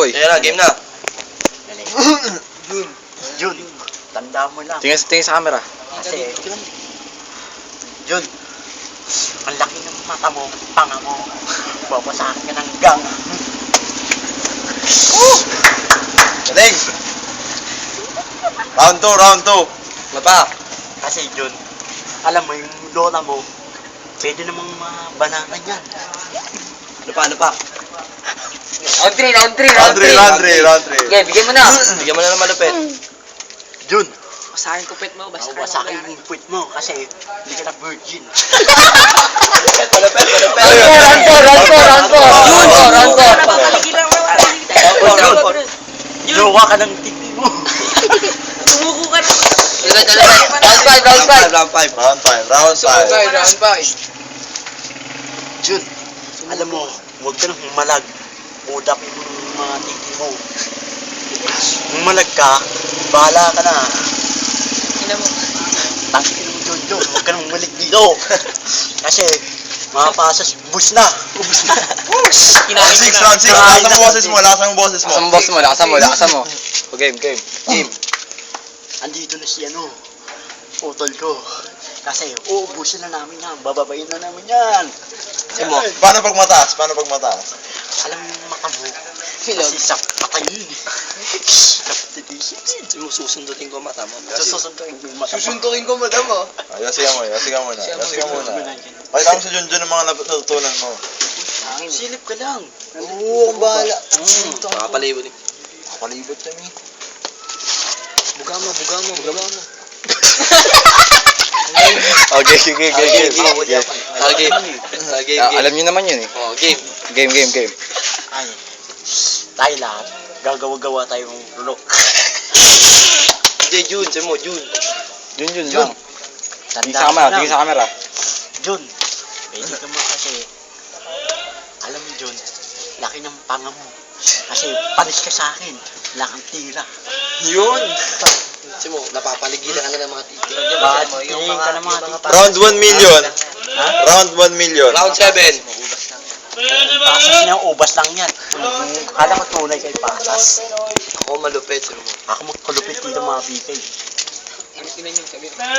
boy. Ayan na, game na. Jun, tanda mo lang. Tingin sa camera. Kasi, Jun, ang laki ng mata mo, panga mo. Babasahan ka ng gang. Galing! Round 2, round 2. Ano pa? Kasi Jun, alam mo yung lola mo, pwede namang mabanatan yan. Ano pa? Ano pa? Round 3, round 3, Round 3, round 3, round 3. Okay, bigyan mo na. Bigyan mo na ng malupit. Jun, Basahin ko pet mo, bawasakin yung puwit mo kasi hindi ka na virgin. Malupit. Round 4, round 4, round 4. Round 4. Jowa ka ng titi mo. Tumuko ka na. Round 5, round 5. Round 5. Round 5, round 5. Round 5. Jun, alam mo, huwag ka nang humalag. Udap yung mga titi mo. Humalag ka, bahala ka na. Ina mo. Tangin mo Jun, Jun, huwag ka nang bumalik dito. Kasi, mga pasas, bus na. Round 6, round 6. Lakas ang boses mo, lakas ang boses mo. Lakasan mo. O, game. Andito na si ano, utol ko. Kasi, uubusin na namin yan, bababayin na namin yan. Paano pag mataas? Alam mo yung mata mo, kasi sa patayin. Susundutin ko mata mo. Susunduin ko yung mata mo. Susuntukin ko, madam, oh. Yasigan muna. Pakita mo sa Junjun ang mga natutunan mo. Silip ka lang. Oo, ang bahala. Makapalibot eh. Palibot kami. Buga mo. Okay, game. Game. Alam niyo naman yun eh. Oh, game. Game. Ay, tayo lahat, gagawa-gawa tayong rulok. Hindi, Jun. Sabi mo, Jun. Jun lang. Tingin Tanda sa camera. Jun, pwede ka mo kasi, alam mo Jun, laki ng panga mo. Kasi panis ka sa akin, wala kang tira. Yun. Sabi mo, napapaligilan ka ng mga titi. Bakit tingin ka ng mga tita? Round 1 million. Ha? Round 1 million. Round 7. Pasas niya, ubas lang yan. Kala ko tunay kay pasas. Ako malupit. Sabi mo. Ako magkulupit dito mga BK. Sabi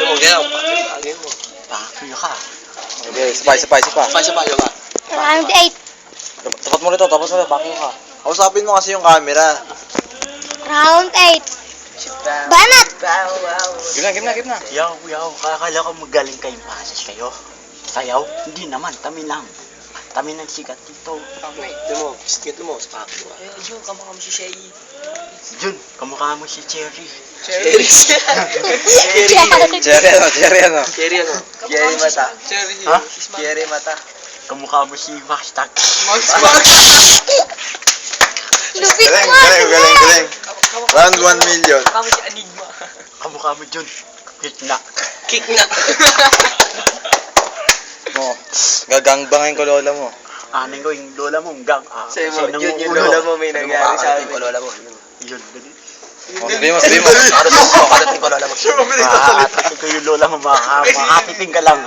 mo, ganyan. Pagkagin mo. Pakyo ka. Okay, sabay. Payo ka. Round 8. Tapat mo rito, bakit ka? Kausapin mo kasi yung camera. Round 8. Banat! Game na. Yaw, kakala ko magaling kayong pasas kayo. Sayaw? Hindi naman, kami lang. Kami ng sikat dito. Ito mo, sa pakyo ka. Jun, kamukha mo si Shay. Jun, kamukha mo si Cherry. Cherry. Cherry ano? Cherry ano? Cherry mata. Cherry. Ha? Cherry mata. Kamukha mo si Maxtag. Lupit mo! Galing. Round 1 million. Kamukha mo si Enigma. Kamukha mo Jun. Kitna. Kick na. Mo. Gagangbangin ko lola mo. Anin ko yung lola mong gang. Sabi mo, yun yung lola mo may nangyari sa akin. Lola mo. Yun. Sabi mo. Kadating ko lola mo. Makakatasin ko yung lola mo. Makakapiting ka lang.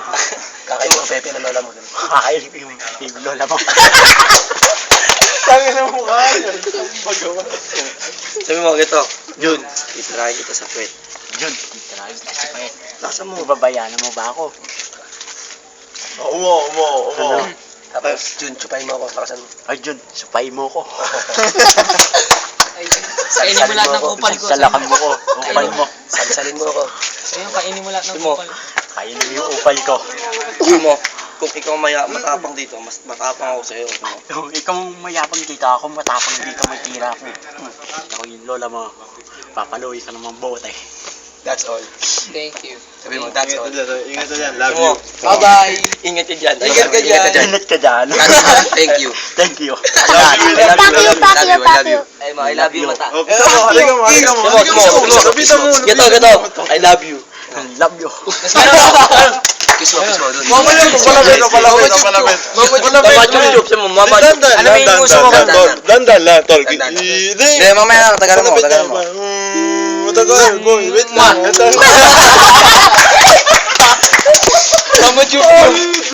Kakain mo pepe ng lola mo. Kakain ko yung lola mo. Tangin na mukha. Sabi mo, gito. Jun, itirahin kita sa puwet. Jun, titirahin ka sa payet. Lasa mo. Babayanan mo ba ako? Umo. Ano? Tapos, Jun, chupain mo ako. Lakasan mo. Ay Jun, supay mo ko. Kainin mo lahat ng kupal ko. Salakan mo ko. Upal mo. Salsalin mo ako. Ayun, kainin mo lahat ng Sabi mo, kupal. Kain mo yung upal ko. sabi mo, kung ikaw matapang dito, mas matapang ako sa'yo. Kung ikaw mayabang dito, ako matapang dito, may tira ko. Ako yung lola mo. Papaluwi ka naman bote. That's all. Thank you. Sabi mo, that's all. Ingat na yan. Sabi Love mo, you. bye-bye. Ingat ka dyan. Ingat ka dyan. Ingat ka dyan. Thank you. Thank you. Pack you. Ay mo, I love you, mata. Oh, halika mo. Gato. I love you. Love you. Kiss mo, dun. Mamaya ko, palapit. Mama chup, sabi mo, mama chup. Alam mo yung uso mo, Dandan lang, tol. Hindi, mamaya na, tagalan mo. Matagal, boy. Wait lang. Mama chup.